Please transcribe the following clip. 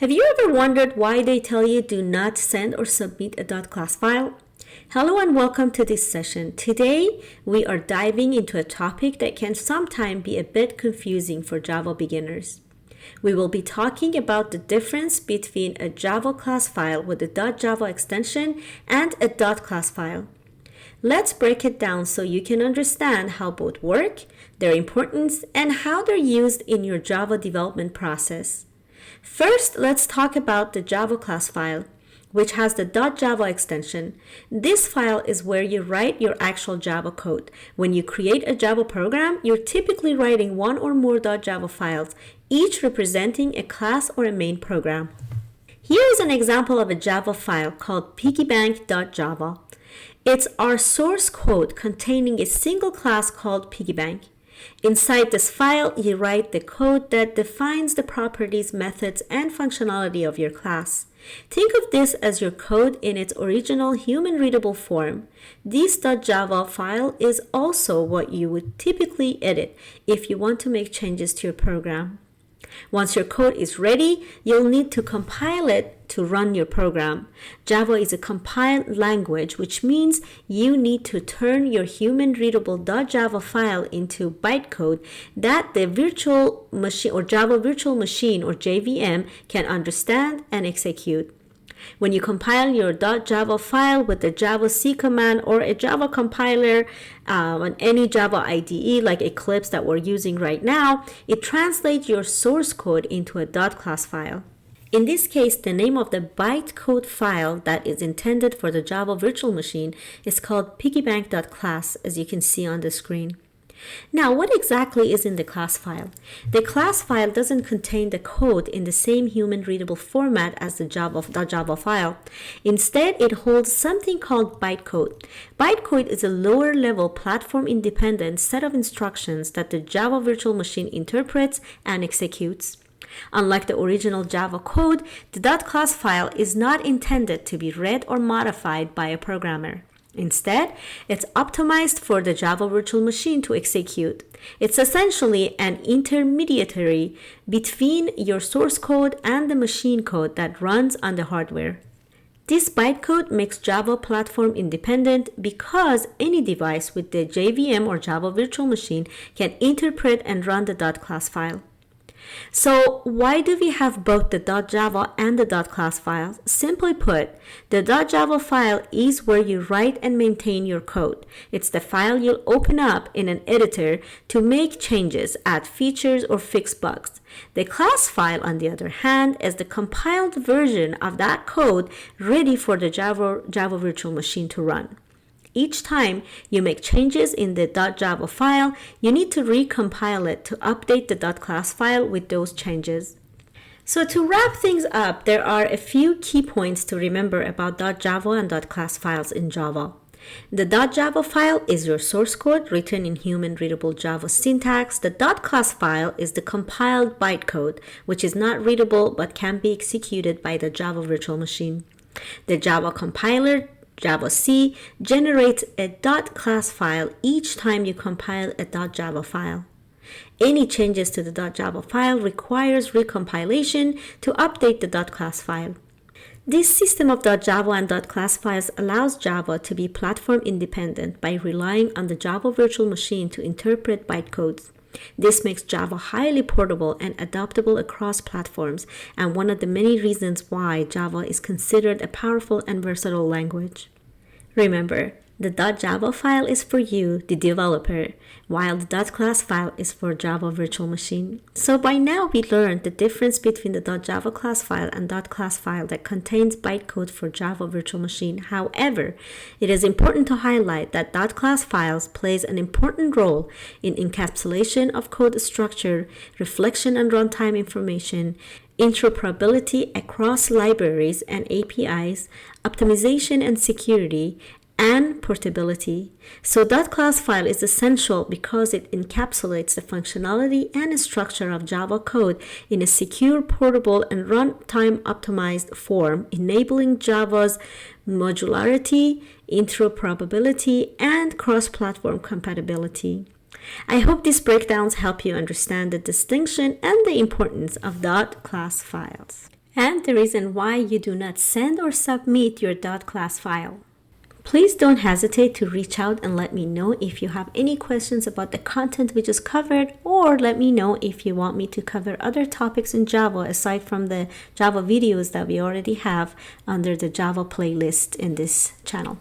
Have you ever wondered why they tell you do not send or submit a .class file? Hello and welcome to this session. Today, we are diving into a topic that can sometimes be a bit confusing for Java beginners. We will be talking about the difference between a Java class file with a .java extension and a .class file. Let's break it down so you can understand how both work, their importance, and how they're used in your Java development process. First, let's talk about the Java class file, which has the .java extension. This file is where you write your actual Java code. When you create a Java program, you're typically writing one or more .java files, each representing a class or a main program. Here is an example of a Java file called piggybank.java. It's our source code containing a single class called piggybank. Inside this file, you write the code that defines the properties, methods, and functionality of your class. Think of this as your code in its original human-readable form. This .java file is also what you would typically edit if you want to make changes to your program. Once your code is ready, you'll need to compile it to run your program. Java is a compiled language, which means you need to turn your human-readable .java file into bytecode that the virtual machine or Java virtual machine or JVM can understand and execute. When you compile your .java file with the javac command or a Java compiler on any Java IDE like Eclipse that we're using right now, it translates your source code into a .class file. In this case, the name of the bytecode file that is intended for the Java virtual machine is called piggybank.class, as you can see on the screen. Now, what exactly is in the class file? The class file doesn't contain the code in the same human-readable format as the .java file. Instead, it holds something called bytecode. Bytecode is a lower-level platform-independent set of instructions that the Java virtual machine interprets and executes. Unlike the original Java code, the .class file is not intended to be read or modified by a programmer. Instead, it's optimized for the Java virtual machine to execute. It's essentially an intermediary between your source code and the machine code that runs on the hardware. This bytecode makes Java platform independent because any device with the JVM or Java virtual machine can interpret and run the .class file. So why do we have both the .java and the .class files? Simply put, the .java file is where you write and maintain your code. It's the file you'll open up in an editor to make changes, add features, or fix bugs. The class file, on the other hand, is the compiled version of that code ready for the Java virtual machine to run. Each time you make changes in the .java file, you need to recompile it to update the .class file with those changes. So to wrap things up, there are a few key points to remember about .java and .class files in Java. The .java file is your source code written in human-readable Java syntax. The .class file is the compiled bytecode, which is not readable but can be executed by the Java virtual machine. The Java compiler javac generates a .class file each time you compile a .java file. Any changes to the .java file requires recompilation to update the .class file. This system of .java and .class files allows Java to be platform independent by relying on the Java virtual machine to interpret bytecodes. This makes Java highly portable and adaptable across platforms, and one of the many reasons why Java is considered a powerful and versatile language. Remember, the .java file is for you, the developer, while the .class file is for Java virtual machine. So by now we learned the difference between the .java class file and .class file that contains bytecode for Java virtual machine. However, it is important to highlight that .class files plays an important role in encapsulation of code structure, reflection and runtime information, interoperability across libraries and APIs, optimization and security, and portability. So .class file is essential because it encapsulates the functionality and structure of Java code in a secure, portable, and runtime optimized form, enabling Java's modularity, interoperability, and cross-platform compatibility. I hope these breakdowns help you understand the distinction and the importance of .class files. And the reason why you do not send or submit your .class file. Please don't hesitate to reach out and let me know if you have any questions about the content we just covered, or let me know if you want me to cover other topics in Java aside from the Java videos that we already have under the Java playlist in this channel.